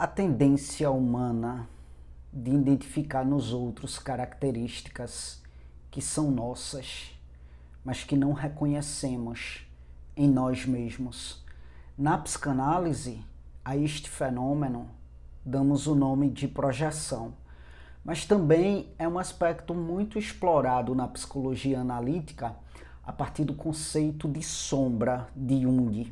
a tendência humana de identificar nos outros características que são nossas, mas que não reconhecemos em nós mesmos. Na psicanálise, a este fenômeno damos o nome de projeção, mas também é um aspecto muito explorado na psicologia analítica a partir do conceito de sombra de Jung.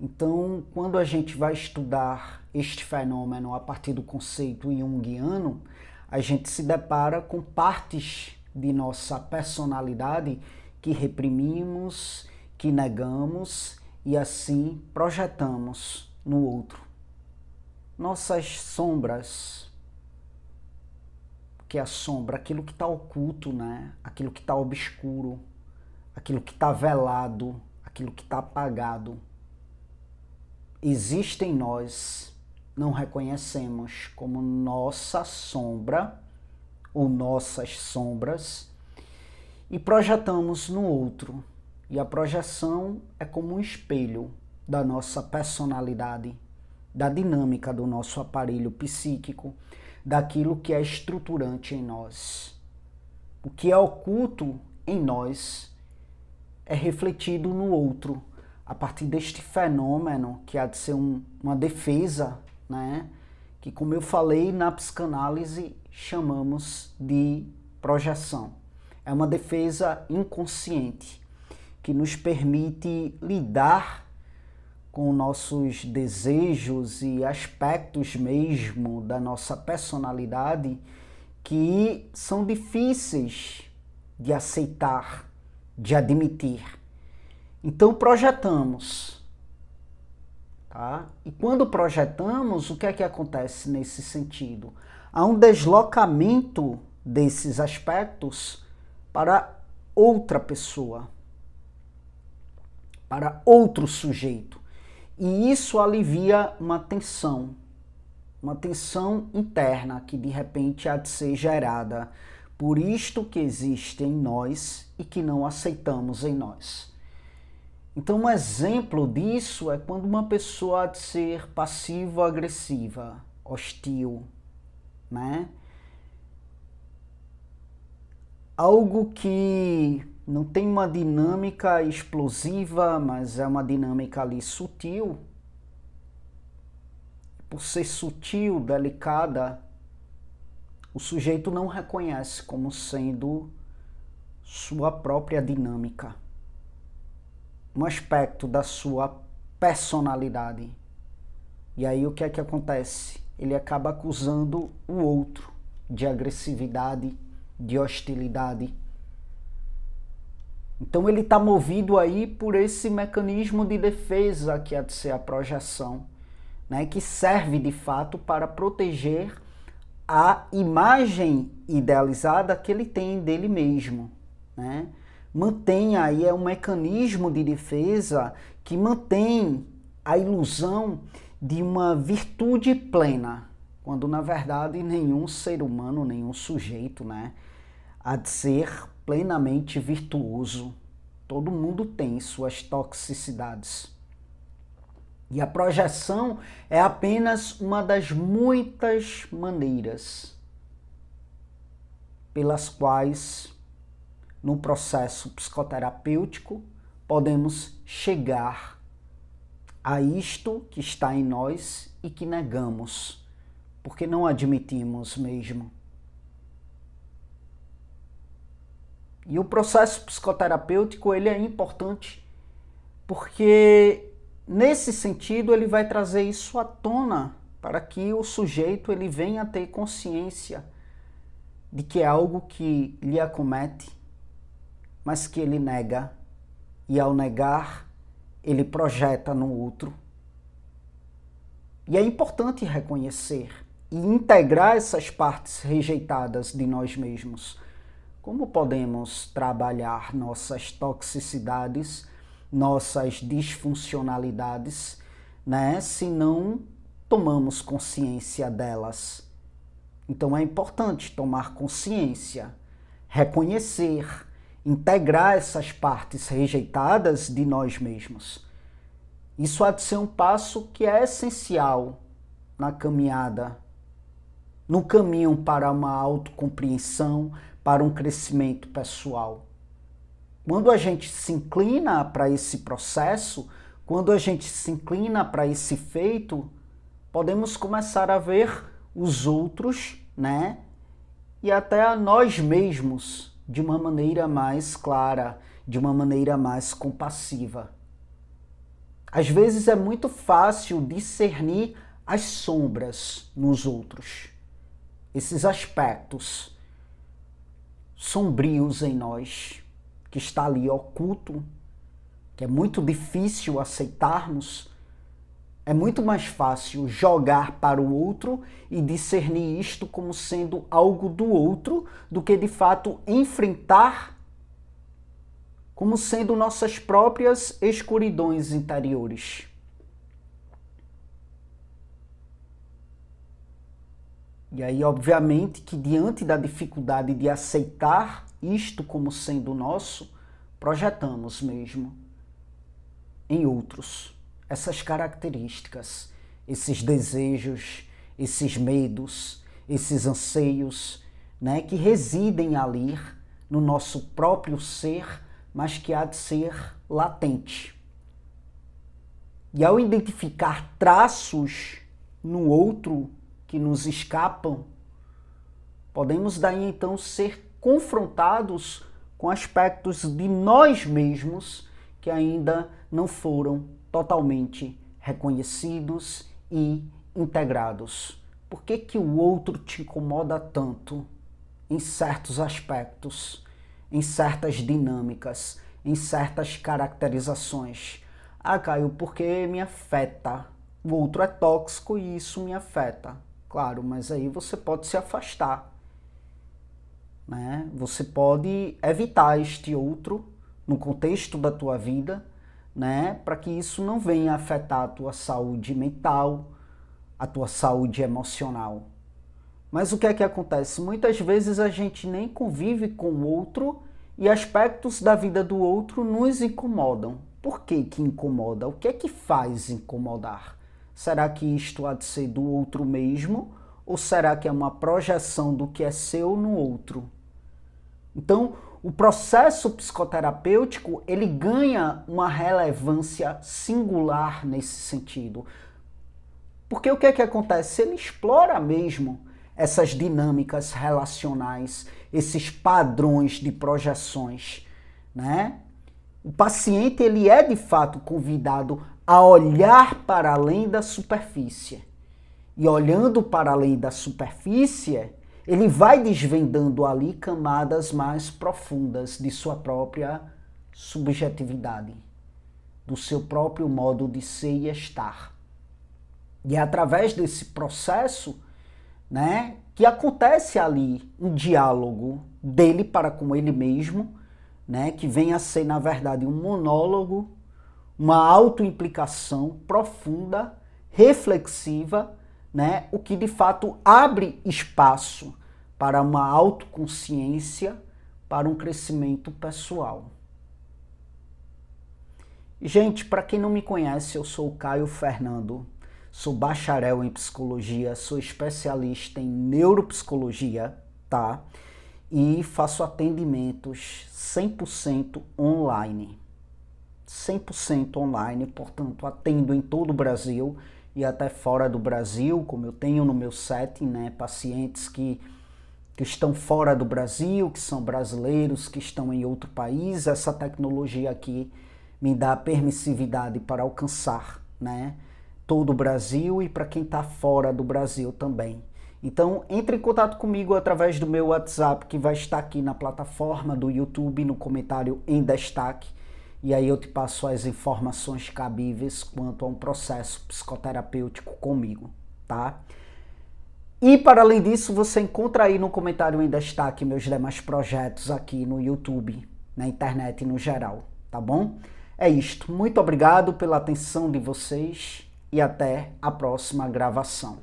Então, quando a gente vai estudar este fenômeno a partir do conceito junguiano, a gente se depara com partes de nossa personalidade que reprimimos, que negamos e assim projetamos no outro. Nossas sombras, que é a sombra, aquilo que está oculto, né? Aquilo que está obscuro, aquilo que está velado, aquilo que está apagado, existe em nós, não reconhecemos como nossa sombra ou nossas sombras e projetamos no outro. E a projeção é como um espelho da nossa personalidade, da dinâmica do nosso aparelho psíquico, daquilo que é estruturante em nós. O que é oculto em nós é refletido no outro, a partir deste fenômeno que há de ser uma defesa, né? Que, como eu falei, na psicanálise chamamos de projeção. É uma defesa inconsciente que nos permite lidar com nossos desejos e aspectos mesmo da nossa personalidade que são difíceis de aceitar, de admitir. Então projetamos, tá? E quando projetamos, o que é que acontece nesse sentido? Há um deslocamento desses aspectos para outra pessoa, para outro sujeito. E isso alivia uma tensão interna que de repente há de ser gerada por isto que existe em nós e que não aceitamos em nós. Então, um exemplo disso é quando uma pessoa há de ser passivo-agressiva, hostil, né? Algo que não tem uma dinâmica explosiva, mas é uma dinâmica ali sutil. Por ser sutil, delicada, o sujeito não reconhece como sendo sua própria dinâmica, um aspecto da sua personalidade. E aí o que é que acontece? Ele acaba acusando o outro de agressividade, de hostilidade. Então ele está movido aí por esse mecanismo de defesa que há de ser a projeção, né? Que serve de fato para proteger a imagem idealizada que ele tem dele mesmo, né? Mantém aí, é um mecanismo de defesa que mantém a ilusão de uma virtude plena, quando na verdade nenhum ser humano, nenhum sujeito, né, há de ser plenamente virtuoso. Todo mundo tem suas toxicidades. E a projeção é apenas uma das muitas maneiras pelas quais, no processo psicoterapêutico, podemos chegar a isto que está em nós e que negamos, porque não admitimos mesmo. E o processo psicoterapêutico, ele é importante porque, nesse sentido, ele vai trazer isso à tona para que o sujeito ele venha a ter consciência de que é algo que lhe acomete, mas que ele nega, e ao negar, ele projeta no outro. E é importante reconhecer e integrar essas partes rejeitadas de nós mesmos. Como podemos trabalhar nossas toxicidades, nossas disfuncionalidades, né, se não tomamos consciência delas? Então é importante tomar consciência, reconhecer, integrar essas partes rejeitadas de nós mesmos. Isso há de ser um passo que é essencial na caminhada, no caminho para uma autocompreensão, para um crescimento pessoal. Quando a gente se inclina para esse processo, quando a gente se inclina para esse feito, podemos começar a ver os outros, né? E até a nós mesmos de uma maneira mais clara, de uma maneira mais compassiva. Às vezes é muito fácil discernir as sombras nos outros, esses aspectos sombrios em nós, que está ali oculto, que é muito difícil aceitarmos. É muito mais fácil jogar para o outro e discernir isto como sendo algo do outro do que de fato enfrentar como sendo nossas próprias escuridões interiores. E aí, obviamente, que diante da dificuldade de aceitar isto como sendo nosso, projetamos mesmo em outros essas características, esses desejos, esses medos, esses anseios, né, que residem ali no nosso próprio ser, mas que há de ser latente. E ao identificar traços no outro que nos escapam, podemos daí então ser confrontados com aspectos de nós mesmos que ainda não foram totalmente reconhecidos e integrados. Por que que o outro te incomoda tanto em certos aspectos, em certas dinâmicas, em certas caracterizações? Ah, Caio, porque me afeta. O outro é tóxico e isso me afeta. Claro, mas aí você pode se afastar, né? Você pode evitar este outro no contexto da tua vida, né? Para que isso não venha afetar a tua saúde mental, a tua saúde emocional. Mas o que é que acontece? Muitas vezes a gente nem convive com o outro e aspectos da vida do outro nos incomodam. Por que que incomoda? O que é que faz incomodar? Será que isto há de ser do outro mesmo? Ou será que é uma projeção do que é seu no outro? Então, o processo psicoterapêutico, ele ganha uma relevância singular nesse sentido. Porque o que é que acontece? Ele explora mesmo essas dinâmicas relacionais, esses padrões de projeções, né? O paciente, ele é de fato convidado a olhar para além da superfície. E olhando para além da superfície, ele vai desvendando ali camadas mais profundas de sua própria subjetividade, do seu próprio modo de ser e estar. E é através desse processo, né, que acontece ali um diálogo dele para com ele mesmo, né, que vem a ser, na verdade, um monólogo, uma autoimplicação profunda, reflexiva, né, o que de fato abre espaço para uma autoconsciência, para um crescimento pessoal. Gente, para quem não me conhece, eu sou o Caio Fernando, sou bacharel em psicologia, sou especialista em neuropsicologia, tá? E faço atendimentos 100% online. 100% online, portanto, atendo em todo o Brasil e até fora do Brasil, como eu tenho no meu setting, né, pacientes que estão fora do Brasil, que são brasileiros, que estão em outro país. Essa tecnologia aqui me dá permissividade para alcançar, né, todo o Brasil e para quem está fora do Brasil também. Então, entre em contato comigo através do meu WhatsApp, que vai estar aqui na plataforma do YouTube, no comentário em destaque, e aí eu te passo as informações cabíveis quanto a um processo psicoterapêutico comigo, tá? E para além disso, você encontra aí no comentário em destaque meus demais projetos aqui no YouTube, na internet no geral, tá bom? É isto. Muito obrigado pela atenção de vocês e até a próxima gravação.